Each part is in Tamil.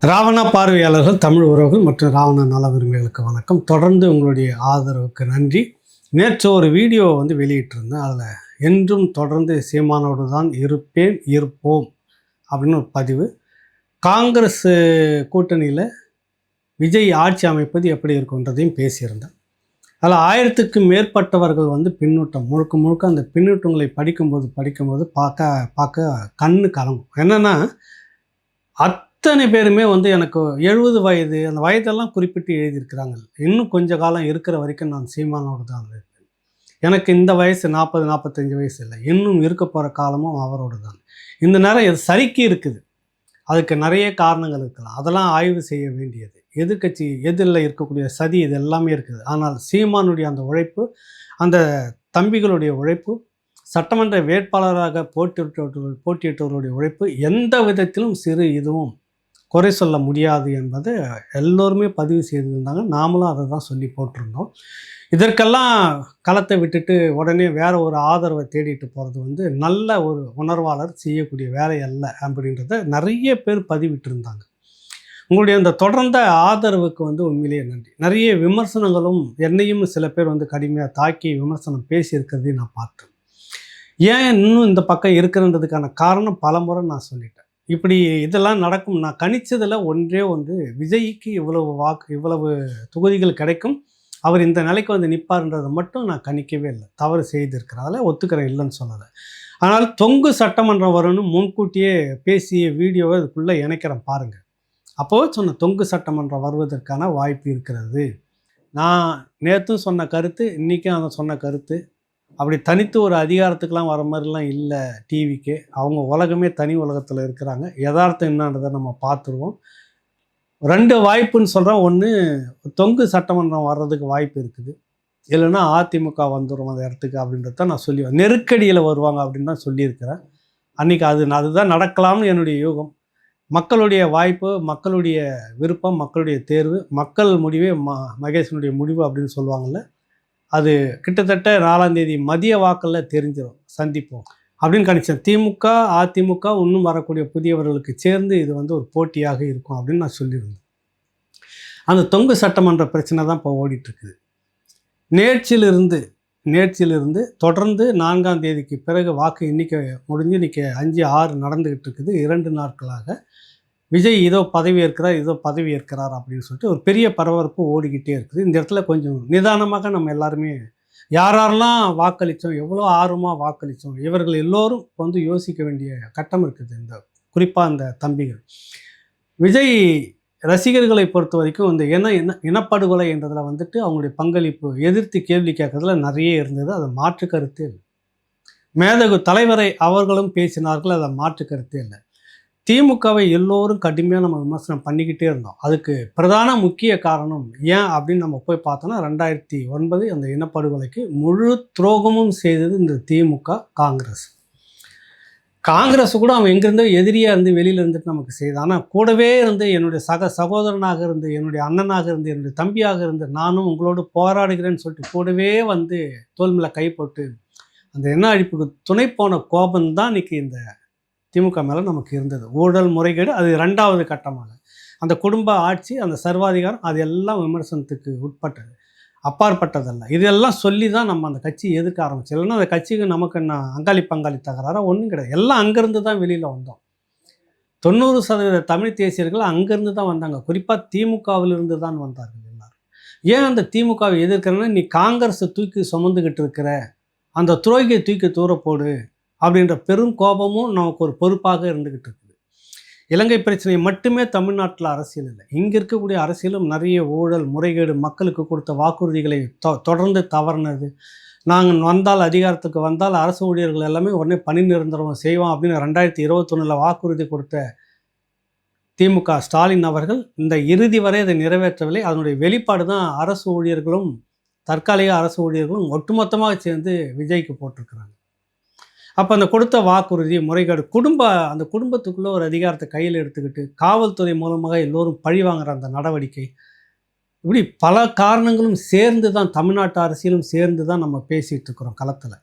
ராவணா பார்வையாளர்கள், தமிழ் உறவுகள் மற்றும் ராவணா நல விரும்பிகளுக்கு வணக்கம். தொடர்ந்து உங்களுடைய ஆதரவுக்கு நன்றி. நேற்று ஒரு வீடியோ வெளியிட்டிருந்தேன். அதில் என்றும் தொடர்ந்து சீமானோடு தான் இருப்பேன், இருப்போம் அப்படின்னு ஒரு பதிவு. காங்கிரஸ் கூட்டணியில் விஜய் ஆட்சி அமைப்பது எப்படி இருக்குன்றதையும் பேசியிருந்தேன். அதில் 1000க்கும் மேற்பட்டவர்கள் பின்னூட்டம் முழுக்க முழுக்க அந்த பின்னூட்டங்களை படிக்கும்போது பார்க்க கண்ணு கலங்கும். என்னென்னா அத்தனை பேருமே எனக்கு 70 வயது அந்த வயதெல்லாம் குறிப்பிட்டு எழுதியிருக்கிறாங்க. இன்னும் கொஞ்ச காலம் இருக்கிற வரைக்கும் நான் சீமானோடு தான் இருப்பேன். எனக்கு இந்த வயசு 40 45 வயசு இல்லை, இன்னும் இருக்க போகிற காலமும் அவரோடு தான். இந்த நேரம் இது சறுக்கி இருக்குது. அதுக்கு நிறைய காரணங்கள் இருக்கலாம், அதெல்லாம் ஆய்வு செய்ய வேண்டியது. எதிர்கட்சி எதிரில் இருக்கக்கூடிய சதி இது எல்லாமே இருக்குது. ஆனால் சீமானுடைய அந்த உழைப்பு, அந்த தம்பிகளுடைய உழைப்பு, சட்டமன்ற வேட்பாளராக போட்டியிட்டவர்களுடைய உழைப்பு எந்த விதத்திலும் சிறு இதுவும் குறை சொல்ல முடியாது என்பதை எல்லோருமே பதிவு செய்திருந்தாங்க. நாமளும் அதை தான் சொல்லி போட்டிருந்தோம். இதற்கெல்லாம் களத்தை விட்டுட்டு உடனே வேறு ஒரு ஆதரவை தேடிட்டு போகிறது நல்ல ஒரு உணர்வாளர் செய்யக்கூடிய வேலை அல்ல அப்படின்றத நிறைய பேர் பதிவிட்டிருந்தாங்க. உங்களுடைய அந்த தொடர்ந்த ஆதரவுக்கு உண்மையிலேயே நன்றி. நிறைய விமர்சனங்களும் என்னையும் சில பேர் கடுமையாக தாக்கி விமர்சனம் பேசியிருக்கிறதையும் நான் பார்த்தேன். ஏன் இன்னும் இந்த பக்கம் இருக்கிறன்றதுக்கான காரணம் பலமுறை நான் சொல்லிட்டேன். இப்படி இதெல்லாம் நடக்கும் நான் கணிச்சதில் ஒன்றே விஜய்க்கு இவ்வளவு தொகுதிகள் கிடைக்கும், அவர் இந்த நிலைக்கு நிற்பார்ன்றதை மட்டும் நான் கணிக்கவே இல்லை. தவறு செய்திருக்கிறேன், அதில் ஒத்துக்கிறேன், இல்லைன்னு சொல்லலை. ஆனால் தொங்கு சட்டமன்றம் வரும்னு முன்கூட்டியே பேசிய வீடியோவை இதுக்குள்ளே இணைக்கிறேன் பாருங்கள். அப்போது சொன்ன தொங்கு சட்டமன்றம் வருவதற்கான வாய்ப்பு இருக்கிறது. நான் நேற்றும் சொன்ன கருத்து, இன்றைக்கும் அதை சொன்ன கருத்து. அப்படி தனித்து ஒரு அதிகாரத்துக்கெலாம் வர மாதிரிலாம் இல்லை டிவிக்கு. அவங்க உலகமே தனி உலகத்தில் இருக்கிறாங்க. யதார்த்தம் என்னன்றதை நம்ம பார்த்துருவோம். 2 வாய்ப்புன்னு சொல்கிறேன். ஒன்று, தொங்கு சட்டமன்றம் வர்றதுக்கு வாய்ப்பு இருக்குது, இல்லைன்னா அதிமுக வந்துடும் அந்த இடத்துக்கு அப்படின்றத நான் சொல்லுவேன். நெருக்கடியில் வருவாங்க அப்படின்னு தான் சொல்லியிருக்கிறேன். அன்றைக்கி அதுதான் நடக்கலாம்னு என்னுடைய யூகம். மக்களுடைய வாய்ப்பு, மக்களுடைய விருப்பம், மக்களுடைய தேர்வு, மக்கள் முடிவே மகேசனுடைய முடிவு அப்படின்னு சொல்லுவாங்கள்ல, அது கிட்டத்தட்ட 4ஆம் தேதி மதிய வாக்கில் தெரிஞ்சிடும், சந்திப்போம் அப்படின்னு கணிச்சேன். திமுக அதிமுக இன்னும் வரக்கூடிய புதியவர்களுக்கு சேர்ந்து இது ஒரு போட்டியாக இருக்கும் அப்படின்னு நான் சொல்லியிருந்தேன். அந்த தொங்கு சட்டமன்ற பிரச்சனை தான் இப்போ ஓடிட்டுருக்குது. நேர்ச்சியிலிருந்து தொடர்ந்து 4ஆம் தேதிக்கு பிறகு வாக்கு எண்ணிக்கை முடிஞ்சு இன்றைக்கி 5 6 நடந்துக்கிட்டு இருக்குது. 2 நாட்களாக விஜய் இதோ பதவி ஏற்கிறார் அப்படின்னு சொல்லிட்டு ஒரு பெரிய பரபரப்பு ஓடிக்கிட்டே இருக்குது. இந்த இடத்துல கொஞ்சம் நிதானமாக நம்ம எல்லாருமே யாரெல்லாம் வாக்களித்தோம், எவ்வளோ ஆர்வமாக வாக்களித்தோம், இவர்கள் எல்லோரும் யோசிக்க வேண்டிய கட்டம் இருக்குது. குறிப்பாக இந்த தம்பிகள் விஜய் ரசிகர்களை பொறுத்த வரைக்கும் இந்த இனப்படுகொலை என்றதில் அவங்களுடைய பங்களிப்பு எதிர்த்து கேள்வி கேட்கறதுல நிறைய இருந்தது. அதை மாற்று கருத்தே இல்லை. மேதகு தலைவரை அவர்களும் பேசினார்கள், அதை மாற்று கருத்தே இல்லை. திமுகவை எல்லோரும் கடுமையாக நம்ம விமர்சனம் பண்ணிக்கிட்டே இருந்தோம். அதுக்கு பிரதான முக்கிய காரணம் ஏன் அப்படின்னு நம்ம போய் பார்த்தோன்னா, 2009 அந்த இனப்படுகொலைக்கு முழு துரோகமும் செய்தது இந்த திமுக காங்கிரஸ் கூட அவன் எங்கேருந்தோ எதிரியாக இருந்து வெளியில் இருந்துட்டு நமக்கு செய்தான். ஆனால் கூடவே இருந்து என்னுடைய சகோதரனாக இருந்து, என்னுடைய அண்ணனாக இருந்து, என்னுடைய தம்பியாக இருந்து, நானும் உங்களோடு போராடுகிறேன்னு சொல்லிட்டு கூடவே தோல் மேலே கை போட்டு அந்த எண்ண அழிப்புக்கு துணை போன கோபம்தான் இன்றைக்கி இந்த திமுக மேலே நமக்கு இருந்தது. ஊழல் முறைகேடு அது 2வது கட்டமாக, அந்த குடும்ப ஆட்சி, அந்த சர்வாதிகாரம், அது எல்லாம் விமர்சனத்துக்கு உட்பட்டது, அப்பாற்பட்டதல்ல. இதெல்லாம் சொல்லி தான் நம்ம அந்த கட்சி எதுக்க ஆரம்பிச்சு. இல்லைன்னா அந்த கட்சிக்கு நமக்கு என்ன பங்காளி தகராறாக ஒன்றும் கிடையாது. எல்லாம் அங்கேருந்து தான் வெளியில் வந்தோம். 90% தமிழ் தேசியர்கள் அங்கேருந்து தான் வந்தாங்க. குறிப்பாக திமுகவிலிருந்து தான் வந்தார்கள் எல்லாரும். ஏன் அந்த திமுகவை எதிர்க்கிறேன்னா, நீ காங்கிரஸை தூக்கி சுமந்துக்கிட்டு இருக்கிற, அந்த துரோகியை தூக்கி தூர போடு அப்படின்ற பெரும் கோபமும் நமக்கு ஒரு பொறுப்பாக இருந்துக்கிட்டு இருக்குது. இலங்கை பிரச்சனை மட்டுமே தமிழ்நாட்டில் அரசியல் இல்லை, இங்கே இருக்கக்கூடிய அரசியலும் நிறைய ஊழல் முறைகேடு, மக்களுக்கு கொடுத்த வாக்குறுதிகளை தொடர்ந்து தவறினது. நாங்கள் அதிகாரத்துக்கு வந்தால் அரசு ஊழியர்கள் எல்லாமே உடனே பணி நிரந்தரம் செய்வோம் அப்படின்னு 2021 வாக்குறுதி கொடுத்த திமுக ஸ்டாலின் அவர்கள் இந்த இறுதி வரை அதை நிறைவேற்றவில்லை. அதனுடைய வெளிப்பாடு தான் அரசு ஊழியர்களும் தற்காலிக அரசு ஊழியர்களும் ஒட்டுமொத்தமாக சேர்ந்து விஜய்க்கு போட்டிருக்கிறாங்க. அப்போ அந்த கொடுத்த வாக்குறுதி முறைகேடு, அந்த குடும்பத்துக்குள்ளே ஒரு அதிகாரத்தை கையில் எடுத்துக்கிட்டு காவல்துறை மூலமாக எல்லோரும் பழி வாங்குகிற அந்த நடவடிக்கை, இப்படி பல காரணங்களும் சேர்ந்து தான் தமிழ்நாட்டு அரசியலும் சேர்ந்து தான் நம்ம பேசிகிட்டு இருக்கிறோம் களத்தில்.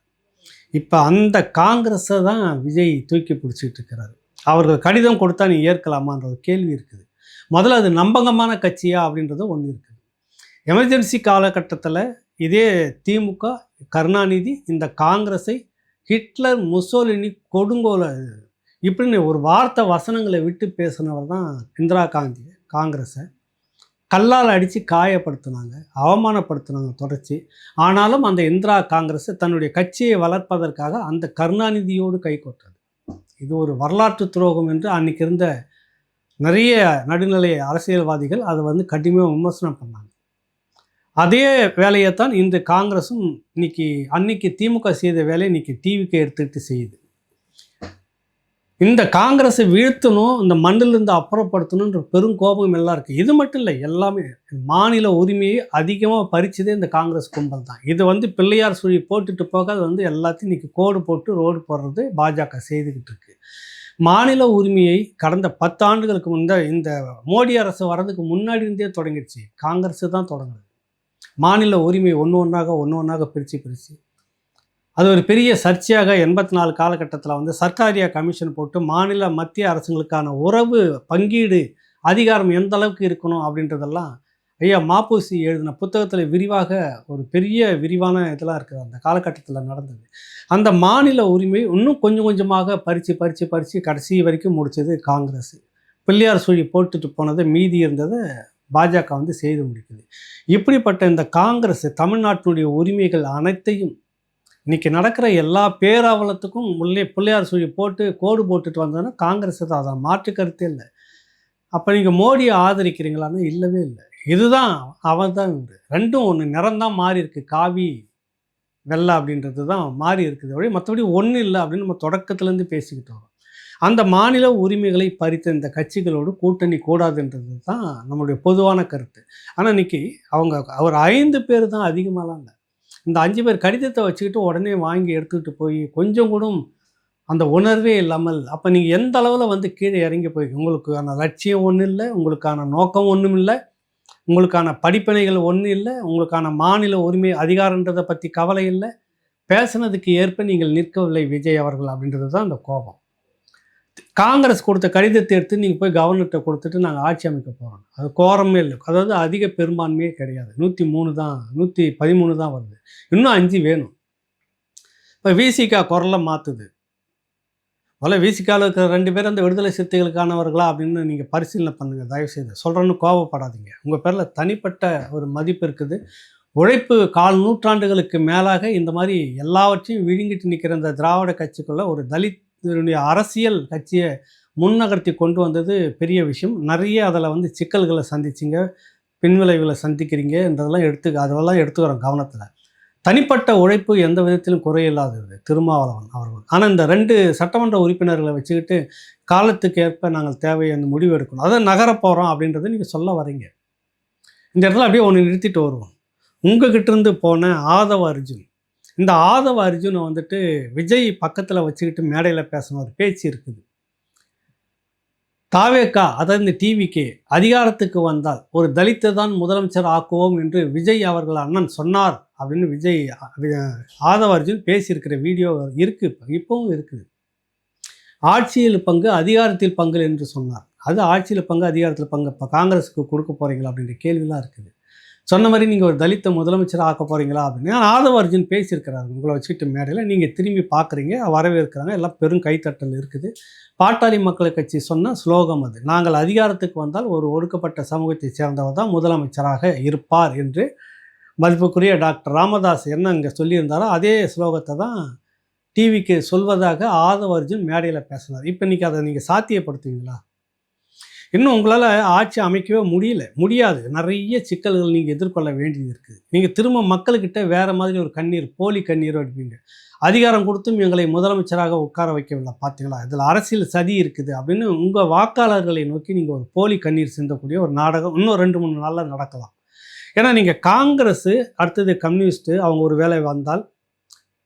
இப்போ அந்த காங்கிரஸை தான் விஜய் தூக்கி பிடிச்சிட்டு இருக்கிறாரு. அவர்கள் கடிதம் கொடுத்தா நீ ஏற்கலாமான்ற ஒரு கேள்வி இருக்குது. முதல்ல அது நம்பகமான கட்சியா அப்படின்றது ஒன்று இருக்குது. எமர்ஜென்சி காலகட்டத்தில் இதே திமுக, கருணாநிதி இந்த காங்கிரஸை ஹிட்லர், முசோலினி, கொடுங்கோல இப்படின்னு ஒரு வார்த்தை வசனங்களை விட்டு பேசினவர் தான் இந்திரா காந்தி. காங்கிரஸை கல்லால் அடித்து காயப்படுத்தினாங்க, அவமானப்படுத்தினாங்க தொடர்ச்சி. ஆனாலும் அந்த இந்திரா காங்கிரஸ் தன்னுடைய கட்சியை வளர்ப்பதற்காக அந்த கருணாநிதியோடு கைகோட்டது. இது ஒரு வரலாற்று துரோகம் என்று அன்றைக்கி இருந்த நிறைய நடுநிலை அரசியல்வாதிகள் அதை கடுமையாக விமர்சனம் பண்ணாங்க. அதே வேலையைத்தான் இந்த காங்கிரஸும் அன்னைக்கு திமுக செய்த வேலையை இன்றைக்கி டிவிக்கு எடுத்துக்கிட்டு செய்யுது. இந்த காங்கிரஸை வீழ்த்தணும், இந்த மண்ணிலிருந்து அப்புறப்படுத்தணுன்ற பெரும் கோபம் எல்லாம் இருக்குது. இது மட்டும் இல்லை, எல்லாமே மாநில உரிமையை அதிகமாக பறிச்சதே இந்த காங்கிரஸ் கும்பல் தான். இது பிள்ளையார் சுழி போட்டுட்டு போக அது எல்லாத்தையும் இன்றைக்கி கோடு போட்டு ரோடு போடுறது பாஜக செய்துக்கிட்டு இருக்கு. மாநில உரிமையை கடந்த 10 ஆண்டுகளுக்கு இந்த மோடி அரசு வர்றதுக்கு முன்னாடி இருந்தே தொடங்கிடுச்சு. காங்கிரஸு தான் தொடங்குது. மாநில உரிமை ஒன்று ஒன்றாக பிரித்து அது ஒரு பெரிய சர்ச்சையாக 84 காலகட்டத்தில் சர்க்காரியா கமிஷன் போட்டு மாநில மத்திய அரசுங்களுக்கான உறவு பங்கீடு அதிகாரம் எந்த அளவுக்கு இருக்கணும் அப்படின்றதெல்லாம் ஐயா மாப்போசி எழுதின புத்தகத்தில் விரிவாக ஒரு பெரிய விரிவான இதெல்லாம் இருக்குது. அந்த காலகட்டத்தில் நடந்தது. அந்த மாநில உரிமை இன்னும் கொஞ்சம் கொஞ்சமாக பறித்து கடைசி வரைக்கும் முடித்தது காங்கிரஸ். பிள்ளையார் சுழி போட்டுட்டு போனது மீதி இருந்ததை பாஜக செய்து முடிக்குது. இப்படிப்பட்ட இந்த காங்கிரஸ் தமிழ்நாட்டினுடைய உரிமைகள் அனைத்தையும் இன்றைக்கி நடக்கிற எல்லா பேராவலத்துக்கும் பிள்ளையார் சுழி போட்டு கோடு போட்டுட்டு வந்தோன்னா காங்கிரஸ் தான். அதை மாற்று கருத்தே இல்லை. அப்போ நீங்கள் மோடியை ஆதரிக்கிறீங்களான்னு இல்லவே இல்லை. இதுதான் அவன் தான் ரெண்டும் ஒன்று நிறம்தான் மாறி இருக்குது. காவி வெள்ளை அப்படின்றது தான் மாறி இருக்குது. அப்படி மற்றபடி ஒன்றும் இல்லை அப்படின்னு நம்ம தொடக்கத்துலேருந்து பேசிக்கிட்டு வரோம். அந்த மாநில உரிமைகளை பறித்த இந்த கட்சிகளோடு கூட்டணி கூடாதுன்றது தான் நம்மளுடைய பொதுவான கருத்து. ஆனால் இன்றைக்கி அவர் 5 பேர் தான் அதிகமாகலாம் இல்லை. இந்த 5 பேர் கடிதத்தை வச்சுக்கிட்டு உடனே வாங்கி எடுத்துக்கிட்டு போய் கொஞ்சம் கூட அந்த உணர்வே இல்லாமல் அப்போ நீங்கள் எந்த அளவில் கீழே இறங்கி போய் உங்களுக்கான லட்சியம் ஒன்றும் இல்லை, உங்களுக்கான நோக்கம் ஒன்றும் இல்லை, உங்களுக்கான படிப்பினைகள் ஒன்றும் இல்லை, உங்களுக்கான மாநில உரிமை அதிகாரன்றதை பற்றி கவலை இல்லை, பேசுனதுக்கு ஏற்ப நீங்கள் நிற்கவில்லை விஜய் அவர்கள் அப்படின்றது தான் அந்த கோபம். காங்கிரஸ் கொடுத்த கடிதத்தை எடுத்து நீங்கள் போய் கவர்னர்கிட்ட கொடுத்துட்டு நாங்கள் ஆட்சி அமைக்க போகிறோம். அது கோரமே இல்லை. அதாவது அதிக பெரும்பான்மையே கிடையாது. 103 தான், 113 தான் வருது. இன்னும் 5 வேணும். இப்போ விசிகா குரலை மாற்றுது. முதல்ல விசிகாவில் இருக்கிற 2 பேர் அந்த விடுதலை சிறுத்தைகளுக்கானவர்களா அப்படின்னு நீங்கள் பரிசீலனை பண்ணுங்கள். தயவுசெய்து சொல்கிறேன்னு கோபப்படாதீங்க. உங்கள் பேரில் தனிப்பட்ட ஒரு மதிப்பு இருக்குது. உழைப்பு 4 நூற்றாண்டுகளுக்கு மேலாக இந்த மாதிரி எல்லாவற்றையும் விழுங்கிட்டு நிற்கிற இந்த திராவிட கட்சிக்குள்ளே ஒரு தலித் அரசியல் கட்சியை முன்னகர்த்தி கொண்டு வந்தது பெரிய விஷயம். நிறைய அதில் சிக்கல்களை சந்திச்சிங்க, பின்விளைவுகளை சந்திக்கிறீங்கன்றதெல்லாம் அதெல்லாம் எடுத்துக்கிறோம் கவனத்தில். தனிப்பட்ட உழைப்பு எந்த விதத்திலும் குறையில்லாதது திருமாவளவன் அவர்கள். ஆனால் இந்த 2 சட்டமன்ற உறுப்பினர்களை வச்சுக்கிட்டு காலத்துக்கு ஏற்ப நாங்கள் தேவையான முடிவு எடுக்கணும், அதை நகரப்போகிறோம் அப்படின்றத நீங்கள் சொல்ல வரீங்க. இந்த இடத்துல அப்படியே ஒன்று நிறுத்திட்டு வருவோம். உங்ககிட்ட இருந்து போன ஆதவ அர்ஜுன், இந்த ஆதவ அர்ஜுனை விஜய் பக்கத்தில் வச்சுக்கிட்டு மேடையில் பேசின ஒரு பேச்சு இருக்குது. தாவேகா, அதாவது இந்த டிவிக்கு அதிகாரத்துக்கு வந்தால் ஒரு தலித்தை தான் முதலமைச்சர் ஆக்குவோம் என்று விஜய் அவர்கள் அண்ணன் சொன்னார் அப்படின்னு விஜய் ஆதவ அர்ஜுன் பேசியிருக்கிற வீடியோ இருக்குது, இப்பவும் இருக்குது. ஆட்சியில் பங்கு அதிகாரத்தில் பங்கு என்று சொன்னார். அது ஆட்சியில் பங்கு அதிகாரத்தில் பங்கு இப்போ காங்கிரஸுக்கு கொடுக்க போகிறீங்களா அப்படின்ற கேள்விலாம் இருக்குது. சொன்ன மாதிரி நீங்கள் ஒரு தலித்தை முதலமைச்சர் ஆக்க போகிறீங்களா அப்படின்னு ஆதவ அர்ஜுன் பேசியிருக்கிறாரு உங்களை வச்சுக்கிட்டு மேடையில். நீங்கள் திரும்பி பார்க்குறீங்க, வரவேற்கிறாங்க, எல்லாம் பெரும் கைத்தட்டல் இருக்குது. பாட்டாளி மக்கள் கட்சி சொன்ன ஸ்லோகம் அது. நாங்கள் அதிகாரத்துக்கு வந்தால் ஒரு ஒடுக்கப்பட்ட சமூகத்தை சேர்ந்தவர் தான் முதலமைச்சராக இருப்பார் என்று மதிப்புக்குரிய டாக்டர் ராமதாஸ் என்ன இங்கே சொல்லியிருந்தாரோ அதே ஸ்லோகத்தை தான் டிவிக்கு சொல்வதாக ஆதவ அர்ஜுன் மேடையில் பேசினார். இப்போ இன்றைக்கி அதை நீங்கள் சாத்தியப்படுத்துவீங்களா? இன்னும் உங்களால் ஆட்சி அமைக்கவே முடியாது. நிறைய சிக்கல்கள் நீங்கள் எதிர்கொள்ள வேண்டியது இருக்குது. நீங்கள் திரும்ப மக்கள்கிட்ட வேறு மாதிரி ஒரு போலி கண்ணீரோ அடிப்பீங்க. அதிகாரம் கொடுத்தும் எங்களை முதலமைச்சராக உட்கார வைக்கவில்லை, பார்த்தீங்களா, இதில் அரசியல் சதி இருக்குது அப்படின்னு உங்கள் வாக்காளர்களை நோக்கி நீங்கள் ஒரு போலி கண்ணீர் சிந்தக்கூடிய ஒரு நாடகம் இன்னும் 2-3 நாளில் நடக்கலாம். ஏன்னா நீங்கள் காங்கிரஸ், அடுத்தது கம்யூனிஸ்ட்டு, அவங்க ஒரு வேலை வந்தால்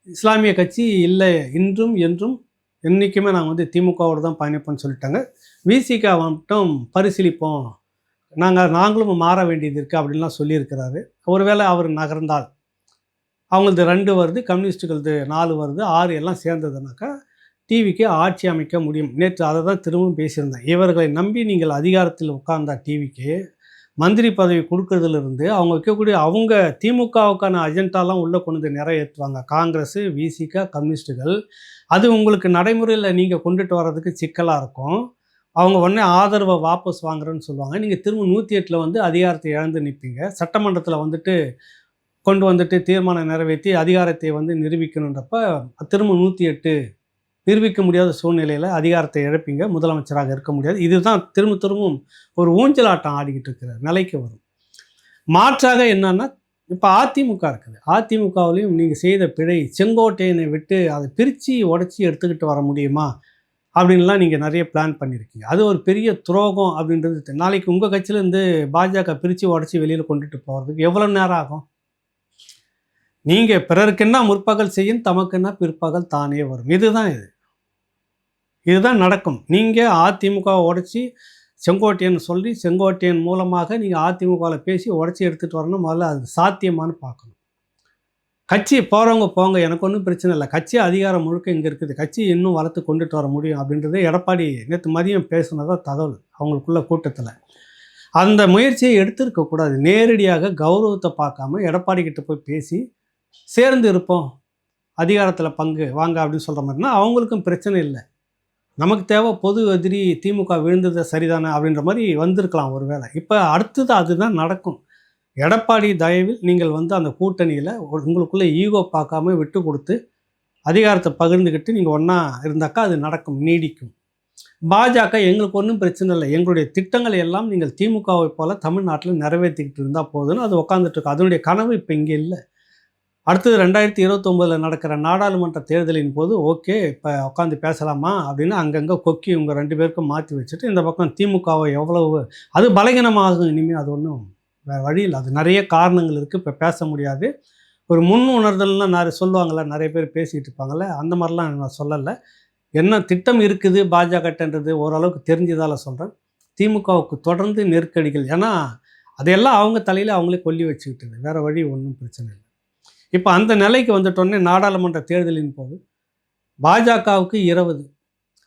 இஸ்லாமிய கட்சி இல்லை, இன்றும் என்றும் என்றைக்குமே நாங்கள் திமுகவோடு தான் பயணிப்போம்னு சொல்லிட்டாங்க. விசிகா மட்டும் பரிசீலிப்போம், நாங்களும் மாற வேண்டியது இருக்குது அப்படின்லாம் சொல்லியிருக்கிறாரு. ஒருவேளை அவர் நகர்ந்தால் அவங்களது 2 வருது, கம்யூனிஸ்ட்டுகளது 4 வருது, 6 எல்லாம் சேர்ந்ததுனாக்கா டிவிக்கு ஆட்சி அமைக்க முடியும். நேற்று அதை தான் திரும்பவும் பேசியிருந்தேன். இவர்களை நம்பி நீங்கள் அதிகாரத்தில் உட்கார்ந்தா டிவிக்கு மந்திரி பதவி கொடுக்கறதுலேருந்து அவங்க வைக்கக்கூடிய அவங்க திமுகவுக்கான அஜெண்டாலாம் உள்ளே கொண்டு வந்து நிறைவேற்றுவாங்க. காங்கிரஸ், விசிக, கம்யூனிஸ்ட்டுகள். அது உங்களுக்கு நடைமுறையில் நீங்கள் கொண்டுட்டு வர்றதுக்கு சிக்கலாக இருக்கும். அவங்க உடனே ஆதரவை வாபஸ் வாங்குறேன்னு சொல்லுவாங்க. நீங்கள் திரும்ப 108ல் வந்து அதிகாரத்தை இழந்து நிற்பீங்க. சட்டமன்றத்தில் வந்துட்டு கொண்டு வந்துட்டு தீர்மானம் நிறைவேற்றி அதிகாரத்தை வந்து நிரூபிக்கணுன்றப்ப திரும்ப 108 நிரூபிக்க முடியாத சூழ்நிலையில் அதிகாரத்தை இழப்பீங்க. முதலமைச்சராக இருக்க முடியாது. இதுதான் திரும்பவும் ஒரு ஊஞ்சலாட்டம் ஆடிக்கிட்டு இருக்கிற நிலைக்கு வரும். மாற்றாக என்னன்னா, இப்போ அதிமுக இருக்குது. அதிமுகவிலையும் நீங்கள் செய்த பிழை, செங்கோட்டையனை விட்டு அதை பிரித்து உடச்சி எடுத்துக்கிட்டு வர முடியுமா அப்படின்லாம் நீங்கள் நிறைய பிளான் பண்ணியிருக்கீங்க. அது ஒரு பெரிய துரோகம் அப்படின்றது. நாளைக்கு உங்கள் கட்சியிலேருந்து பாஜக பிரித்து உடச்சி வெளியில் கொண்டுட்டு போகிறதுக்கு எவ்வளோ நேரம் ஆகும்? நீங்கள் பிறருக்கென்னா முற்பகல் செய்யும், தமக்குன்னா பிற்பகல் தானே வரும். இதுதான் நடக்கும். நீங்கள் அதிமுகவை உடச்சி செங்கோட்டையன் சொல்லி செங்கோட்டையன் மூலமாக நீங்கள் அதிமுகவில் பேசி உடச்சி எடுத்துகிட்டு வரணும். முதல்ல அது சாத்தியமானு பார்க்கணும். கட்சி போகிறவங்க போங்க, எனக்கு ஒன்றும் பிரச்சனை இல்லை. கட்சி அதிகாரம் முழுக்க இங்கே இருக்குது. கட்சி இன்னும் வளர்த்து கொண்டுட்டு வர முடியும் அப்படின்றது எடப்பாடி நேற்று மதியம் பேசுனதாக தகவல் அவங்களுக்குள்ள கூட்டத்தில். அந்த முயற்சியை எடுத்திருக்கக்கூடாது. நேரடியாக கௌரவத்தை பார்க்காம எடப்பாடி கிட்ட போய் பேசி சேர்ந்து இருப்போம், அதிகாரத்தில் பங்கு வாங்க அப்படின்னு சொல்கிற மாதிரினா அவங்களுக்கும் பிரச்சனை இல்லை. நமக்கு தேவை பொது எதிரி திமுக விழுந்தது சரிதானே அப்படின்ற மாதிரி வந்திருக்கலாம் ஒரு வேளை. இப்போ அடுத்தது அதுதான் நடக்கும். எடப்பாடி தயவில் நீங்கள் வந்து அந்த கூட்டணியில் உங்களுக்குள்ளே ஈகோ பார்க்காம விட்டு கொடுத்து அதிகாரத்தை பகிர்ந்துக்கிட்டு நீங்கள் ஒன்றா இருந்தாக்கா அது நடக்கும், நீடிக்கும். பாஜக எங்களுக்கு ஒன்றும் பிரச்சனை இல்லை, எங்களுடைய திட்டங்களை எல்லாம் நீங்கள் திமுகவை போல் தமிழ்நாட்டில் நிறைவேற்றிக்கிட்டு இருந்தால் போதுன்னு அது உட்காந்துட்ருக்கு. அதனுடைய கனவு இப்போ இங்கே இல்லை. அடுத்தது 2029 நடக்கிற நாடாளுமன்ற தேர்தலின் போது ஓகே இப்போ உட்காந்து பேசலாமா அப்படின்னு அங்கங்கே கொக்கி உங்கள் 2 பேருக்கும் மாற்றி வச்சுட்டு இந்த பக்கம் திமுகவை எவ்வளவு அது பலகீனமாகும். இனிமேல் அது ஒன்றும் வேறு வழி இல்லை. அது நிறைய காரணங்கள் இருக்குது. இப்போ பேச முடியாது. ஒரு முன் உணர்தல்லாம் சொல்லுவாங்கள்ல, நிறைய பேர் பேசிகிட்டு இருப்பாங்கள்ல, அந்த மாதிரிலாம் நான் சொல்லலை. என்ன திட்டம் இருக்குது பாஜகன்றது ஓரளவுக்கு தெரிஞ்சதால் சொல்கிறேன். திமுகவுக்கு தொடர்ந்து நெருக்கடிகள், ஏன்னா அதையெல்லாம் அவங்க தலையில் அவங்களே கொல்லி வச்சுக்கிட்டது. வேறு வழி ஒன்றும் பிரச்சனை இல்லை. இப்போ அந்த நிலைக்கு வந்துட்டோன்னே நாடாளுமன்ற தேர்தலின் போது பாஜகவுக்கு 20,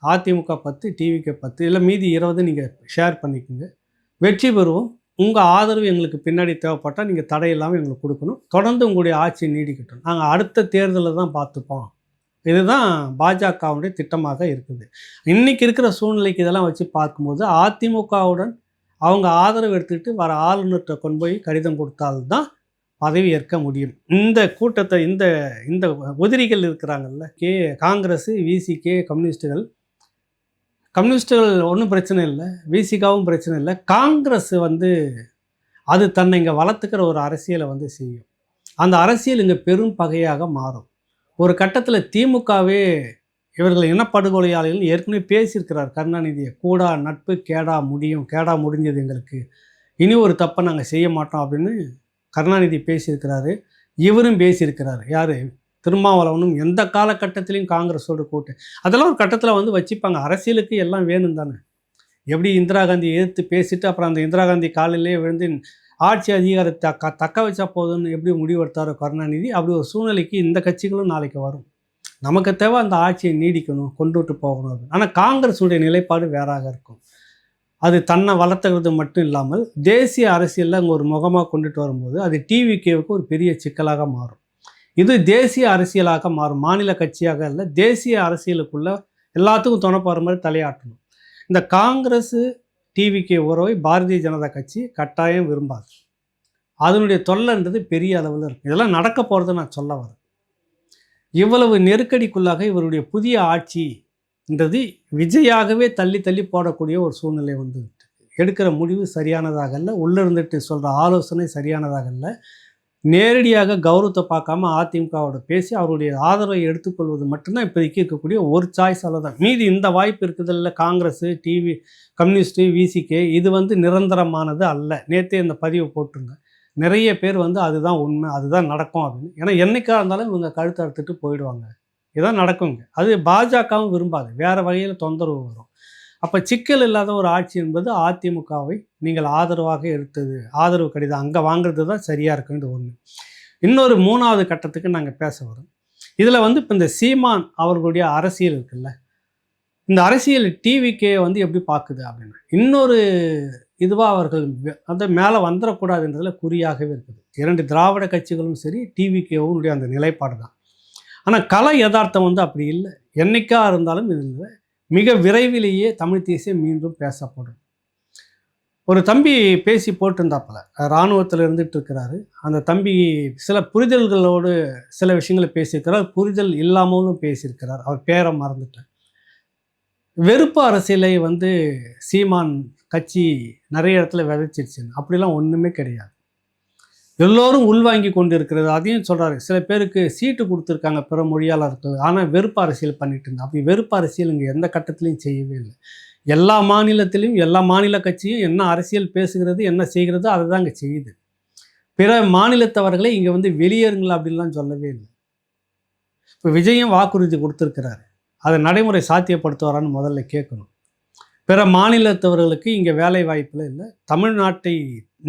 அதிமுக 10, டிவிக்கு 10, இல்லை மீதி 20 நீங்கள் ஷேர் பண்ணிக்கோங்க. வெற்றி பெறுவோம். உங்கள் ஆதரவு எங்களுக்கு பின்னாடி தேவைப்பட்டால் நீங்கள் தடையில்லாமல் எங்களுக்கு கொடுக்கணும். தொடர்ந்து உங்களுடைய ஆட்சி நீடிக்கட்டும். நாங்கள் அடுத்த தேர்தலில் தான் பார்த்துப்போம். இதுதான் பாஜகவுடைய திட்டமாக இருக்குது. இன்றைக்கி இருக்கிற சூழ்நிலைக்கு இதெல்லாம் வச்சு பார்க்கும்போது அதிமுகவுடன் அவங்க ஆதரவு எடுத்துக்கிட்டு வர ஆளுநர்கிட்ட கொண்டு போய் கடிதம் கொடுத்தால்தான் பதவி ஏற்க முடியும். இந்த கூட்டத்தை இந்த உதிரிகள் இருக்கிறாங்கல்ல, காங்கிரஸ், விசிகே, கம்யூனிஸ்ட்டுகள் ஒன்றும் பிரச்சனை இல்லை, விசிகாவும் பிரச்சனை இல்லை. காங்கிரஸ் வந்து அது தன்னை இங்கே வளர்த்துக்கிற ஒரு அரசியலை வந்து செய்யும். அந்த அரசியல் இங்கே பெரும் பகையாக மாறும். ஒரு கட்டத்தில் திமுகவே இவர்கள் இனப்படுகொலையாளிகள் ஏற்கனவே பேசியிருக்கிறார் கருணாநிதியை. கூடா நட்பு கேடா முடியும், கேடா முடிஞ்சது எங்களுக்கு, இனி ஒரு தப்பை நாங்கள் செய்ய மாட்டோம் அப்படின்னு கருணாநிதி பேசியிருக்கிறாரு. இவரும் பேசியிருக்கிறாரு. யார்? திருமாவளவனும். எந்த காலகட்டத்திலையும் காங்கிரஸோடு கூட்டு அதெல்லாம் ஒரு கட்டத்தில் வந்து வச்சுப்பாங்க. அரசியலுக்கு எல்லாம் வேணும் தானே. எப்படி இந்திரா காந்தியை எதிர்த்து பேசிட்டு அப்புறம் அந்த இந்திரா காந்தி காலையிலே விழுந்து ஆட்சி அதிகாரத்தை தக்க வச்சா போதும்னு எப்படி முடிவெடுத்தாரோ கருணாநிதி, அப்படி ஒரு சூழ்நிலைக்கு இந்த கட்சிகளும் நாளைக்கு வரும். நமக்கு தேவை அந்த ஆட்சியை நீடிக்கணும், கொண்டுட்டு போகணும் அப்படின்னு. ஆனால் காங்கிரஸுடைய நிலைப்பாடு வேறாக இருக்கும். அது தன்னை வளர்த்துக்கிறது மட்டும் இல்லாமல் தேசிய அரசியலில் அங்கே ஒரு முகமாக கொண்டுட்டு வரும்போது அது டிவிகேவுக்கு ஒரு பெரிய சிக்கலாக மாறும். இது தேசிய அரசியலாக மாறும். மாநில கட்சியாக இல்லை, தேசிய அரசியலுக்குள்ள எல்லாத்துக்கும் துணை போகிற மாதிரி தலையாட்டணும். இந்த காங்கிரஸ் டிவிகே உறவை பாரதிய ஜனதா கட்சி கட்டாயம் விரும்பாது. அதனுடைய தொல்லைன்றது பெரிய அளவில் இருக்கும். இதெல்லாம் நடக்க போகிறது நான் சொல்ல வரேன். இவ்வளவு நெருக்கடிக்குள்ளாக இவருடைய புதிய ஆட்சின்றது விஜயாகவே தள்ளி தள்ளி போடக்கூடிய ஒரு சூழ்நிலை வந்து எடுக்கிற முடிவு சரியானதாக இல்லை, உள்ளே இருந்துட்டு சொல்கிற ஆலோசனை சரியானதாக இல்லை. நேரடியாக கௌரவத்தை பார்க்காம அதிமுகவோட பேசி அவருடைய ஆதரவை எடுத்துக்கொள்வது மட்டும்தான் இப்போதைக்கு இருக்கக்கூடிய ஒரு சாய்ஸ். தான் மீதி இந்த வாய்ப்பு இருக்குது இல்லை. காங்கிரஸ், கம்யூனிஸ்ட்டு, விசிகே இது வந்து நிரந்தரமானது அல்ல. நேற்றே இந்த பதிவு போட்டுருங்க. நிறைய பேர் வந்து அதுதான் உண்மை, அதுதான் நடக்கும் அப்படின்னு. ஏன்னா என்றைக்காக இருந்தாலும் இவங்க கழுத்து அறுத்துட்டு போயிடுவாங்க. இதுதான் நடக்குங்க. அது பாஜகவும் விரும்பாது. வேறு வகையில் தொந்தரவு வரும். அப்போ சிக்கல் இல்லாத ஒரு ஆட்சி என்பது அதிமுகவை நீங்கள் ஆதரவாக எடுத்தது, ஆதரவு கடிதம் அங்கே வாங்குறது தான் சரியாக இருக்குன்னு ஒன்று. இன்னொரு 3வது கட்டத்துக்கு நாங்கள் பேச வரோம். இதில் வந்து இப்போ இந்த சீமான் அவர்களுடைய அரசியல் இருக்குல்ல, இந்த அரசியல் டிவிக்கே வந்து எப்படி பார்க்குது அப்படின்னா, இன்னொரு இதுவாக அவர்கள் அந்த மேலே வந்துடக்கூடாதுன்றதுல குறியாகவே இருக்குது. 2 திராவிட கட்சிகளும் சரி, டிவிகேவுடைய அந்த நிலைப்பாடு தான். ஆனால் கல யதார்த்தம் வந்து அப்படி இல்லை. என்னைக்கா இருந்தாலும் இதில் மிக விரைவிலேயே தமிழ் தேசியம் மீண்டும் பேசப்படும். ஒரு தம்பி பேசி போட்டிருந்தாப்புல, இராணுவத்தில் இருந்துட்டு இருக்கிறாரு. அந்த தம்பி சில புரிதல்களோடு சில விஷயங்களை பேசியிருக்கிறார், புரிதல் இல்லாமலும் பேசியிருக்கிறார். அவர் பேரை மறந்துட்டேன். வெறுப்பு அரசியலை வந்து சீமான் கட்சி நிறைய இடத்துல விதைச்சிருச்சுன்னு, அப்படிலாம் ஒன்றுமே கிடையாது. எல்லோரும் உள்வாங்கி கொண்டு இருக்கிறது. அதையும் சொல்கிறாரு. சில பேருக்கு சீட்டு கொடுத்துருக்காங்க பிற மொழியாளர்கள், ஆனால் வெறுப்பு அரசியல் பண்ணிட்டு இருந்தா. அப்படி வெறுப்பு அரசியல் இங்கே எந்த கட்டத்திலையும் செய்யவே இல்லை. எல்லா மாநிலத்திலையும் எல்லா மாநில கட்சியும் என்ன அரசியல் பேசுகிறது, என்ன செய்கிறதோ அதை தான் இங்கே செய்யுது. பிற மாநிலத்தவர்களை இங்கே வந்து வெளியேறுங்களா அப்படின்லாம் சொல்லவே இல்லை. இப்போ விஜயும் வாக்குறுதி கொடுத்துருக்கிறாரு. அதை நடைமுறை சாத்தியப்படுத்துவாரான்னு முதல்ல கேட்கணும். பிற மாநிலத்தவர்களுக்கு இங்கே வேலை வாய்ப்பில் இல்லை, தமிழ்நாட்டை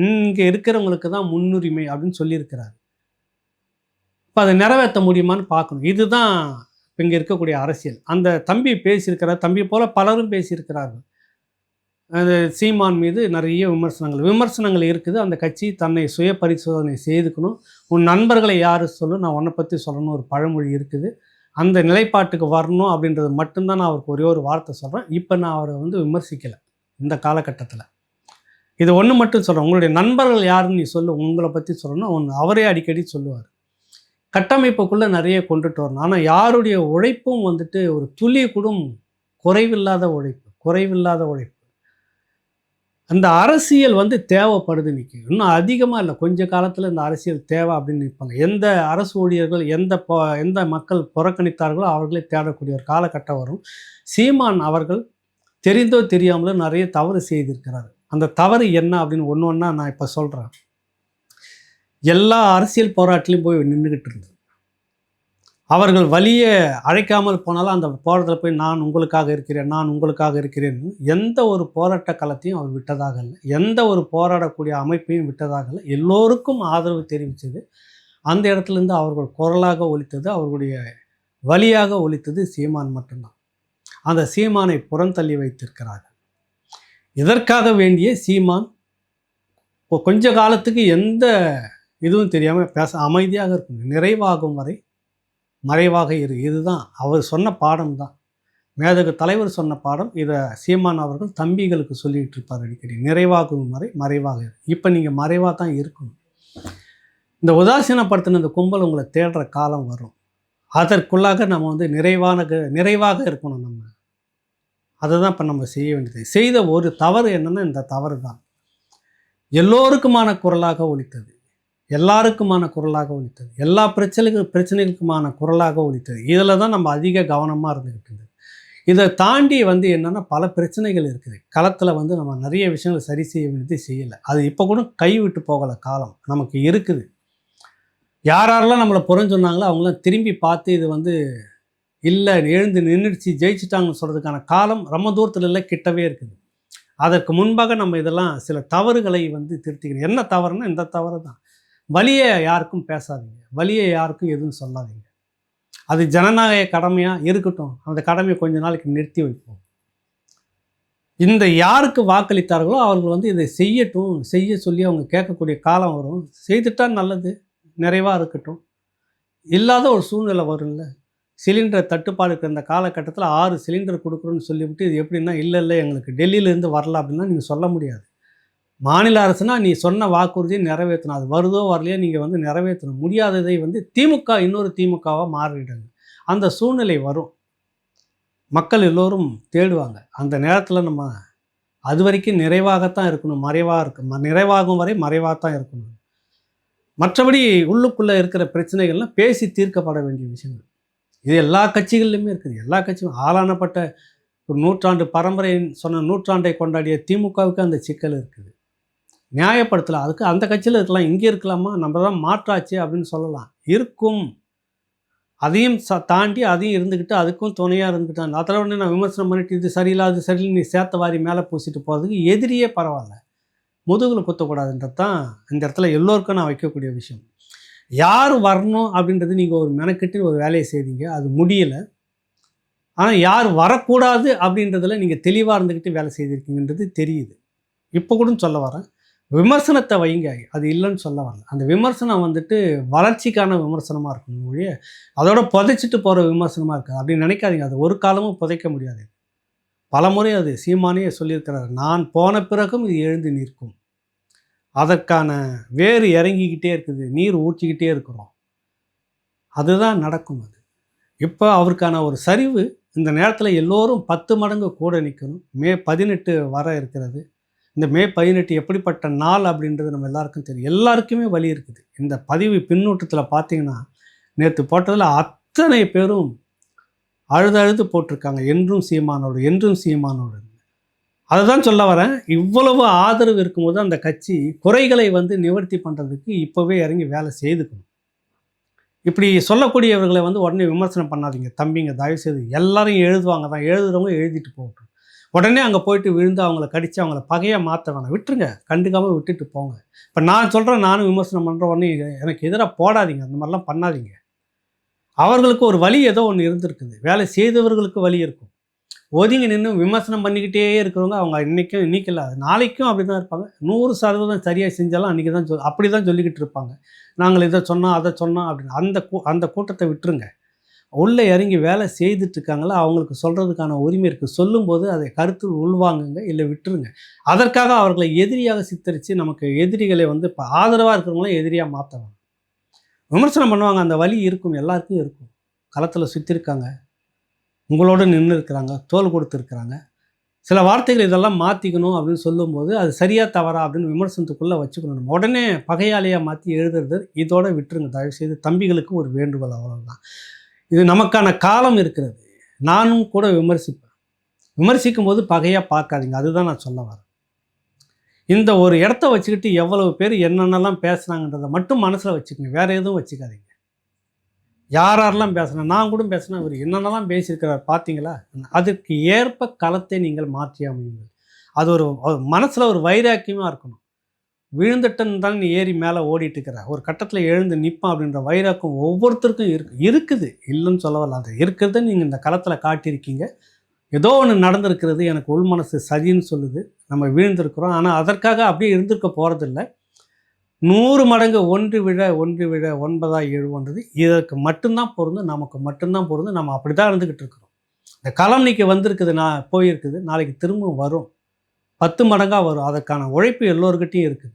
இங்கே இருக்கிறவங்களுக்கு தான் முன்னுரிமை அப்படின்னு சொல்லியிருக்கிறார். இப்போ அதை நிறைவேற்ற முடியுமான்னு பார்க்கணும். இதுதான் இப்போ இங்கே இருக்கக்கூடிய அரசியல். அந்த தம்பி பேசியிருக்கிறார். தம்பி போல் பலரும் பேசியிருக்கிறார்கள். அந்த சீமான் மீது நிறைய விமர்சனங்கள் இருக்குது. அந்த கட்சி தன்னை சுய பரிசோதனை செய்துக்கணும். உன் நண்பர்களை யார் சொல்லு, நான் உன்னை பற்றி சொல்லணும் ஒரு பழமொழி இருக்குது. அந்த நிலைப்பாட்டுக்கு வரணும் அப்படின்றது மட்டும்தான் நான் அவருக்கு ஒரே ஒரு வார்த்தை சொல்கிறேன். இப்போ நான் அவரை வந்து விமர்சிக்கலை இந்த காலகட்டத்தில். இது ஒன்று மட்டும் சொல்கிறேன், உங்களுடைய நண்பர்கள் யாருன்னு நீ சொல்லு, உங்களை பற்றி சொல்லணும். அவரே அடிக்கடி சொல்லுவார். கட்டமைப்புக்குள்ளே நிறைய கொண்டுட்டு வரணும். ஆனால் யாருடைய உழைப்பும் வந்துட்டு ஒரு துளி கூட குறைவில்லாத உழைப்பு. அந்த அரசியல் வந்து தேவைப்படுது இன்னைக்கு. இன்னும் அதிகமாக இல்லை, கொஞ்ச காலத்தில் இந்த அரசியல் தேவை அப்படின்னு நிற்பாங்க. எந்த அரசு ஊழியர்கள் எந்த மக்கள் புறக்கணித்தார்களோ அவர்களே தேடக்கூடிய ஒரு காலகட்டம் வரும். சீமான் அவர்கள் தெரிந்தோ தெரியாமலோ நிறைய தவறு செய்திருக்கிறார். அந்த தவறு என்ன அப்படின்னு ஒன்று ஒன்றா நான் இப்போ சொல்கிறேன். எல்லா அரசியல் போராட்டிலையும் போய் நின்றுக்கிட்டு இருந்தது. அவர்கள் வழியை அழைக்காமல் போனாலும் அந்த போராட்டத்தில் போய் நான் உங்களுக்காக இருக்கிறேன் எந்த ஒரு போராட்ட களத்தையும் அவர் விட்டதாக இல்லை, எந்த ஒரு போராடக்கூடிய அமைப்பையும் விட்டதாக இல்லை. எல்லோருக்கும் ஆதரவு தெரிவித்தது. அந்த இடத்துலேருந்து அவர்கள் குரலாக ஒலித்தது, அவர்களுடைய வழியாக ஒலித்தது சீமான் மட்டும்தான். அந்த சீமானை புறந்தள்ளி வைத்திருக்கிறார்கள். இதற்காக வேண்டிய சீமான் இப்போ கொஞ்ச காலத்துக்கு எந்த இதுவும் தெரியாமல் பேச அமைதியாக இருக்கணும். நிறைவாகும் வரை மறைவாக இதுதான் அவர் சொன்ன பாடம் தான். மேதகு தலைவர் சொன்ன பாடம். இதை சீமான் அவர்கள் தம்பிகளுக்கு சொல்லிகிட்டு இருப்பார் அடிக்கடி. நிறைவாகும் வரை மறைவாக இப்போ நீங்கள் மறைவாக தான் இருக்கணும். இந்த உதாசீனப்படுத்தின இந்த கும்பல் உங்களை தேடுற காலம் வரும். அதற்குள்ளாக நம்ம வந்து நிறைவாக இருக்கணும். நம்ம அதை தான் இப்போ நம்ம செய்ய வேண்டியது. செய்த ஒரு தவறு என்னென்னா இந்த தவறு தான் எல்லோருக்குமான குரலாக ஒலித்தது. எல்லா பிரச்சனைகளுக்குமான குரலாக ஒலித்தது. இதில் தான் நம்ம அதிக கவனமாக இருந்துக்கிட்டு இருந்தது. இதை தாண்டி வந்து என்னென்னா பல பிரச்சனைகள் இருக்குது. களத்தில் வந்து நம்ம நிறைய விஷயங்களை சரி செய்ய வேண்டியது செய்யலை. அது இப்போ கூட கைவிட்டு போகலை. காலம் நமக்கு இருக்குது. யாரெல்லாம் நம்மளை புறஞ்சொன்னாங்களோ அவங்களாம் திரும்பி பார்த்து இது வந்து இல்லை எழுந்து நின்றுச்சு ஜெயிச்சுட்டாங்கன்னு சொல்கிறதுக்கான காலம் ரொம்ப தூரத்தில் இல்லை, கிட்டவே இருக்குது. அதற்கு முன்பாக நம்ம இதெல்லாம் சில தவறுகளை வந்து திருத்திக்கணும். என்ன தவறுனா இந்த தவறு தான். வலியை யாருக்கும் பேசாதீங்க, வலியை யாருக்கும் எதுவும் சொல்லாதீங்க. அது ஜனநாயக கடமையாக இருக்கட்டும். அந்த கடமையை கொஞ்ச நாளைக்கு நிறுத்தி வைப்போம். இந்த யாருக்கு வாக்களித்தார்களோ அவர்கள் வந்து இதை செய்ய சொல்லி அவங்க கேட்கக்கூடிய காலம் வரும். செய்துட்டால் நல்லது, நிறைவாக இருக்கட்டும். இல்லாத ஒரு சூழ்நிலை வரும்ல. சிலிண்டர் தட்டுப்பாடு இருக்கிற இந்த காலகட்டத்தில் 6 சிலிண்டர் கொடுக்குறோன்னு சொல்லிவிட்டு இது எப்படின்னா இல்லை எங்களுக்கு டெல்லியிலேருந்து வரல அப்படின்னா நீங்கள் சொல்ல முடியாது. மாநில அரசுனா நீ சொன்ன வாக்குறுதியை நிறைவேற்றணும். அது வருதோ வரலையோ நீங்கள் வந்து நிறைவேற்றணும். முடியாததை வந்து இன்னொரு திமுகவாக மாறிடுங்க. அந்த சூழ்நிலை வரும். மக்கள் எல்லோரும் தேடுவாங்க. அந்த நேரத்தில் நம்ம அது வரைக்கும் நிறைவாகத்தான் இருக்கணும். நிறைவாகும் வரை மறைவாக தான் இருக்கணும். மற்றபடி உள்ளுக்குள்ளே இருக்கிற பிரச்சனைகள்லாம் பேசி தீர்க்கப்பட வேண்டிய விஷயங்கள். இது எல்லா கட்சிகள்லையுமே இருக்குது. எல்லா கட்சியும் ஆளானப்பட்ட ஒரு நூற்றாண்டை கொண்டாடிய திமுகவுக்கு அந்த சிக்கல் இருக்குது. நியாயப்படுத்தலாம். அதுக்கு அந்த கட்சியில் இருக்கலாம், இங்கே இருக்கலாமா, நம்ம தான் மாற்றாச்சு அப்படின்னு சொல்லலாம். இருக்கும். அதையும் தாண்டி அதையும் இருந்துக்கிட்டு அதுக்கும் துணையாக இருந்துக்கிட்டாங்க. அதில் உடனே நான் விமர்சனம் பண்ணிட்டு இது சரியில்லை நீ சேர்த்த வாரி மேலே பூசிட்டு போகிறதுக்கு எதிரியே பரவாயில்ல, முதுகில் குத்தக்கூடாதுன்றது தான் இந்த இடத்துல எல்லோருக்கும் நான் வைக்கக்கூடிய விஷயம். யார் வரணும் அப்படின்றது நீங்கள் ஒரு மெனக்கெட்டு ஒரு வேலையை செய்தீங்க, அது முடியலை. ஆனால் யார் வரக்கூடாது அப்படின்றதில் நீங்கள் தெளிவாக இருந்துக்கிட்டு வேலை செய்திருக்கீங்கன்றது தெரியுது. இப்போ கூட சொல்ல வரேன், விமர்சனத்தை வைங்க, அது இல்லைன்னு சொல்ல வரல. அந்த விமர்சனம் வந்துட்டு வளர்ச்சிக்கான விமர்சனமாக இருக்கணும் ஒழிய அதோட புதைச்சிட்டு போகிற விமர்சனமாக இருக்காது. அப்படின்னு நினைக்காதீங்க. அது ஒரு காலமும் புதைக்க முடியாது. பலமுறை அது சீமானே சொல்லியிருக்கிறார், நான் போன பிறகும் இது எழுந்து நிற்கும். அதற்கான வேர் இறங்கிக்கிட்டே இருக்குது, நீர் ஊற்றிக்கிட்டே இருக்கிறோம். அதுதான் நடக்கும். அது இப்போ அவருக்கான ஒரு சரிவு இந்த நேரத்தில் எல்லோரும் 10 மடங்கு கூட நிற்கணும். மே 18 வர இருக்கிறது. இந்த மே 18 எப்படிப்பட்ட நாள் அப்படின்றது நம்ம எல்லாருக்கும் தெரியும். எல்லாருக்குமே வலி இருக்குது. இந்த பதிவு பின்னூட்டத்தில் பார்த்தீங்கன்னா, நேற்று போட்டதில் அத்தனை பேரும் அழுது அழுது போட்டிருக்காங்க. என்றும் சீமானோடு, என்றும் சீமானோடு. அதை தான் சொல்ல வரேன். இவ்வளவு ஆதரவு இருக்கும்போது அந்த கட்சி குறைகளை வந்து நிவர்த்தி பண்ணுறதுக்கு இப்போவே இறங்கி வேலை செய்துக்கணும். இப்படி சொல்லக்கூடியவர்களை வந்து உடனே விமர்சனம் பண்ணாதீங்க. தம்பிங்க தயவுசெய்து எல்லாரையும் எழுதுவாங்க தான், எழுதுகிறவங்க எழுதிட்டு போகட்டும். உடனே அங்கே போயிட்டு விழுந்து அவங்கள கடித்து அவங்கள பகையாக மாற்ற வேணாம். விட்டுருங்க, கண்டுக்காமல் விட்டுட்டு போங்க. இப்போ நான் சொல்கிறேன், நானும் விமர்சனம் பண்ணுற உடனே எனக்கு எதிராக போடாதீங்க, அந்த மாதிரிலாம் பண்ணாதீங்க. அவர்களுக்கு ஒரு வழி ஏதோ ஒன்று இருந்திருக்குது. வேலை செய்தவர்களுக்கு வழி இருக்கும். ஒதுங்கி நின்று விமர்சனம் பண்ணிக்கிட்டே இருக்கிறவங்க அவங்க இன்றைக்கும் இன்றைக்கி இல்லை, நாளைக்கும் அப்படி தான் இருப்பாங்க. 100% சரியாக செஞ்சாலும் அன்றைக்கி தான் அப்படி தான் சொல்லிக்கிட்டு இருப்பாங்க. நாங்கள் இதை சொன்னோம் அதை சொன்னோம் அப்படின்னு. அந்த கூட்டத்தை விட்டுருங்க. உள்ளே இறங்கி வேலை செய்துட்ருக்காங்களா, அவங்களுக்கு சொல்கிறதுக்கான உரிமை இருக்குது. சொல்லும்போது அதை கருத்தில் உள்வாங்குங்க, இல்லை விட்டுருங்க. அதற்காக அவர்களை எதிரியாக சித்தரித்து நமக்கு எதிரிகளை வந்து இப்போ ஆதரவாக இருக்கிறவங்களாம் எதிரியாக மாற்றலாம். விமர்சனம் பண்ணுவாங்க, அந்த வலி இருக்கும், எல்லாருக்கும் இருக்கும். களத்தில் சுற்றிருக்காங்க, உங்களோடு நின்று இருக்கிறாங்க, தோல் கொடுத்துருக்குறாங்க. சில வார்த்தைகள் இதெல்லாம் மாற்றிக்கணும் அப்படின்னு சொல்லும்போது அது சரியாக தவறா அப்படின்னு விமர்சனத்துக்குள்ளே வச்சுக்கணும். நம்ம உடனே பகையாளியாக மாற்றி எழுதுறது இதோட விட்டுருங்க தயவுசெய்து. தம்பிகளுக்கு ஒரு வேண்டுகோள், அவ்வளோதான். இது நமக்கான காலம் இருக்கிறது. நானும் கூட விமர்சிப்பேன். விமர்சிக்கும் போது பகையாக பார்க்காதீங்க, அதுதான் நான் சொல்ல வரேன். இந்த ஒரு இடத்த வச்சுக்கிட்டு எவ்வளவு பேர் என்னென்னலாம் பேசுனாங்கன்றதை மட்டும் மனசில் வச்சுக்கோங்க, வேறு எதுவும் வச்சுக்காதீங்க. யாரெல்லாம் பேசுனா, நான் கூட பேசினா இவர் என்னென்னலாம் பேசியிருக்கிறார் பார்த்தீங்களா, அதற்கு ஏற்ப களத்தை நீங்கள் மாற்றி அமையுங்கள். அது ஒரு மனசில் ஒரு வைராக்கியமாக இருக்கணும். விழுந்துட்டன்னு தான் நீ ஏறி மேலே ஓடிட்டு இருக்கிற, ஒரு கட்டத்தில் எழுந்து நிற்பான் அப்படின்ற வைராக்கம் ஒவ்வொருத்தருக்கும் இருக்குது. இல்லைன்னு சொல்ல வரல, அது இருக்கிறத நீங்கள் இந்த களத்தில் காட்டியிருக்கீங்க. ஏதோ ஒன்று நடந்திருக்கிறது, எனக்கு உள் மனசு சதின்னு சொல்லுது, நம்ம வீழ்ந்திருக்கிறோம். ஆனால் அதற்காக அப்படியே இருந்திருக்க போகிறதில்ல. 100 மடங்கு ஒன்று விழ 9ஆய் எழுவோன்றது இதற்கு மட்டும்தான் பொருந்தும், நமக்கு மட்டும்தான் பொருந்தும். நம்ம அப்படி தான் இருந்துக்கிட்டு இருக்கிறோம். இந்த களம் இன்னைக்கு வந்திருக்குது, நான் போயிருக்குது, நாளைக்கு திரும்பவும் வரும், 10 மடங்காக வரும். அதற்கான உழைப்பு எல்லோருக்கிட்டையும் இருக்குது.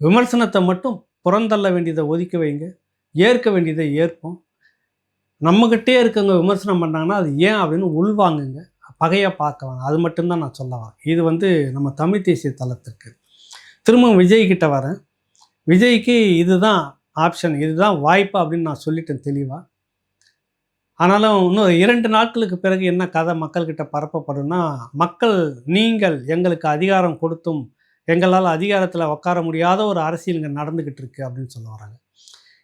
விமர்சனத்தை மட்டும் புறந்தள்ள வேண்டியதை ஒதுக்கி வைங்க, ஏற்க வேண்டியதை ஏற்போம். நம்மக்கிட்டே இருக்கவங்க விமர்சனம் பண்ணாங்கன்னா அது ஏன் அப்படின்னு உள்வாங்குங்க, பகையாக பார்க்க வேணாம். அது மட்டும்தான் நான் சொல்ல வரேன். இது வந்து நம்ம தமிழ் தேசிய தளத்திற்கு. திரும்பவும் விஜய்கிட்ட வரேன். விஜய்க்கு இதுதான் ஆப்ஷன், இதுதான் வாய்ப்பு அப்படின்னு நான் சொல்லிட்டேன் தெளிவாக. ஆனாலும் இன்னும் 2 நாட்களுக்கு பிறகு என்ன கதை மக்கள்கிட்ட பரப்பப்படும்னா, மக்கள் நீங்கள் எங்களுக்கு அதிகாரம் கொடுத்தும் எங்களால் அதிகாரத்தில் உட்கார முடியாத ஒரு அரசியல் இங்கே நடந்துக்கிட்டு இருக்கு அப்படின்னு சொல்ல வராங்க.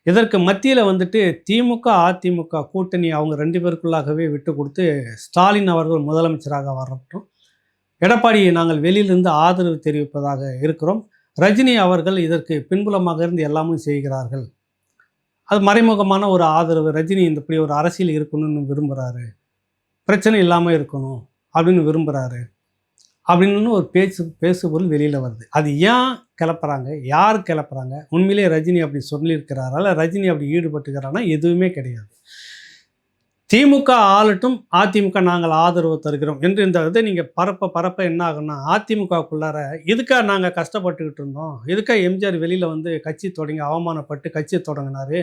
இதற்கு மத்தியில் வந்துட்டு திமுக அதிமுக கூட்டணி அவங்க 2 பேருக்குள்ளாகவே விட்டு கொடுத்து ஸ்டாலின் அவர்கள் முதலமைச்சராக வரட்டும், எடப்பாடியை நாங்கள் வெளியிலிருந்து ஆதரவு தெரிவிப்பதாக இருக்கிறோம், ரஜினி அவர்கள் இதற்கு பின்புலமாக இருந்து எல்லாமும் செய்கிறார்கள், அது மறைமுகமான ஒரு ஆதரவு, ரஜினி இந்த இப்படி ஒரு அரசியல் இருக்கணும்னு விரும்புகிறாரு, பிரச்சனை இல்லாமல் இருக்கணும் அப்படின்னு விரும்புகிறாரு அப்படின்னு ஒரு பேசுபொருள் வெளியில் வருது. அது ஏன் கிளப்புறாங்க, யார் கிளப்புறாங்க, உண்மையிலே ரஜினி அப்படி சொல்லியிருக்கிறாரா, இல்லை ரஜினி அப்படி ஈடுபட்டுக்கிறான்னா எதுவுமே கிடையாது. திமுக ஆளட்டும், அதிமுக நாங்கள் ஆதரவு தருகிறோம் என்று இந்த இதை நீங்கள் பரப்ப என்ன ஆகும்னா, அதிமுகக்குள்ளார இதுக்காக நாங்கள் கஷ்டப்பட்டுக்கிட்டு இருந்தோம், இதுக்காக எம்ஜிஆர் வெளியில் வந்து கட்சி தொடங்கி அவமானப்பட்டு கட்சியை தொடங்கினார்,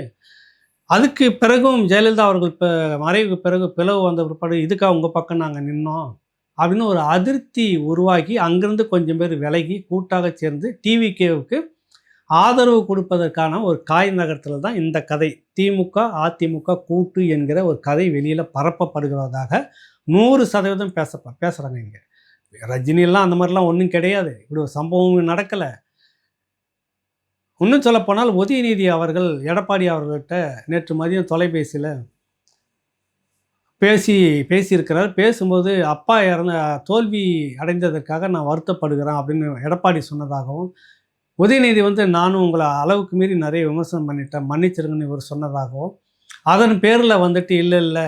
அதுக்கு பிறகும் ஜெயலலிதா அவர்கள் இப்போ மறைவுக்கு பிறகு பிளவு வந்த பிற்பாடு இதுக்காக உங்கள் பக்கம் நாங்கள் நின்னோம் அப்படின்னு ஒரு அதிருப்தி உருவாக்கி அங்கேருந்து கொஞ்சம் பேர் விலகி கூட்டாக சேர்ந்து டிவிகேவுக்கு ஆதரவு கொடுப்பதற்கான ஒரு காய் நகரத்தில் தான் இந்த கதை, திமுக அதிமுக கூட்டு என்கிற ஒரு கதை வெளியில் பரப்பப்படுகிறதாக 100% பேசுகிறாங்க. இங்கே ரஜினியெல்லாம் அந்த மாதிரிலாம் ஒன்றும் கிடையாது, இப்படி ஒரு சம்பவம் நடக்கலை. இன்னும் சொல்லப்போனால் உதயநிதி அவர்கள் எடப்பாடி அவர்கள்ட்ட நேற்று மதியம் தொலைபேசியில் பேசியிருக்கிறார். பேசும்போது அப்பா தோல்வி அடைந்ததற்காக நான் வருத்தப்படுகிறேன் அப்படின்னு எடப்பாடி சொன்னதாகவும், உதயநிதி வந்து நானும் உங்களை அளவுக்கு மீறி நிறைய விமர்சனம் பண்ணிட்டேன், மன்னிச்சிருங்கன்னு இவர் சொன்னதாகவும், அதன் பேரில் வந்துட்டு இல்லை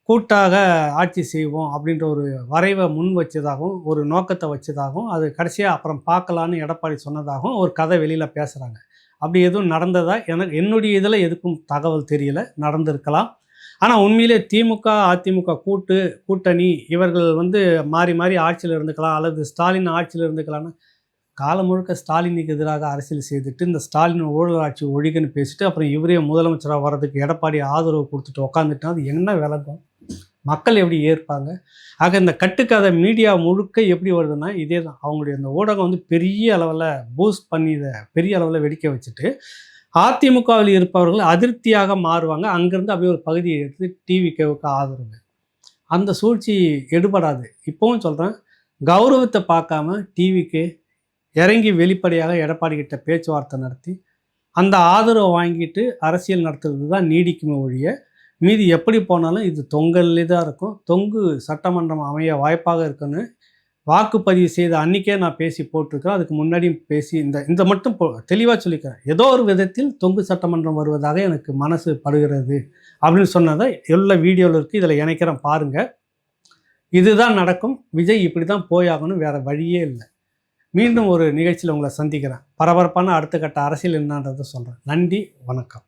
கூட்டாக ஆட்சி செய்வோம் அப்படின்ற ஒரு வரைவை முன் வச்சதாகவும் ஒரு நோக்கத்தை வச்சதாகவும் அது கடைசியாக அப்புறம் பார்க்கலான்னு எடப்பாடி சொன்னதாகவும் ஒரு கதை வெளியில் பேசுகிறாங்க. அப்படி எதுவும் நடந்ததா என்னுடைய இதில் எதுக்கும் தகவல் தெரியல. நடந்திருக்கலாம். ஆனால் உண்மையிலே திமுக அதிமுக கூட்டணி இவர்கள் மாறி மாறி ஆட்சியில் இருந்துக்கலாம் அல்லது ஸ்டாலின் ஆட்சியில் இருந்துக்கலாம்னு காலம் முழுக்க ஸ்டாலினுக்கு எதிராக அரசியல் செய்துட்டு இந்த ஸ்டாலின் ஊழல் ஆட்சி ஒழிகன்னு பேசிட்டு அப்புறம் இவரே முதலமைச்சராக வர்றதுக்கு எடப்பாடி ஆதரவு கொடுத்துட்டு உக்காந்துட்டா அது என்ன விளக்கம்? மக்கள் எப்படி ஏற்பாங்க? ஆக இந்த கட்டுக்கதை மீடியா முழுக்க எப்படி வருதுன்னா இதே தான். அவங்களுடைய அந்த ஊடகம் பெரிய அளவில் பூஸ்ட் பண்ணி இதை பெரிய அளவில் வெடிக்க வச்சுட்டு அதிமுகவில் இருப்பவர்கள் அதிருப்தியாக மாறுவாங்க. அங்கேருந்து அப்படியே ஒரு பகுதியை எடுத்து டிவிகேவுக்கு ஆதரவு. அந்த சூழ்ச்சி எடுபடாது. இப்போவும் சொல்கிறேன், கௌரவத்தை பார்க்காம டிவிக்கு இறங்கி வெளிப்படையாக எடப்பாடி கிட்ட பேச்சுவார்த்தை நடத்தி அந்த ஆதரவை வாங்கிட்டு அரசியல் நடத்துறது தான் நீடிக்குமே ஒழிய மீதி எப்படி போனாலும் இது தொங்கல்லே தான் இருக்கும். தொங்கு சட்டமன்றம் அமைய வாய்ப்பாக இருக்குன்னு வாக்குப்பதிவு செய்த அன்றைக்கே நான் பேசி போட்டிருக்கிறேன். அதுக்கு முன்னாடியும் பேசி இந்த மட்டும் தெளிவாக சொல்லிக்கிறேன். ஏதோ ஒரு விதத்தில் தொங்கு சட்டமன்றம் வருவதாக எனக்கு மனசு படுகிறது அப்படின்னு சொன்னதை எல்லா வீடியோவில் இருக்குது. இதில் இணைக்கிறேன் பாருங்கள். இதுதான் நடக்கும். விஜய் இப்படி தான் போயாகணும், வேறு வழியே இல்லை. மீண்டும் ஒரு நிகழ்ச்சியில் உங்களை சந்திக்கிறேன். பரபரப்பான அடுத்த கட்ட அரசியல் என்னன்றதை சொல்கிறேன். நன்றி, வணக்கம்.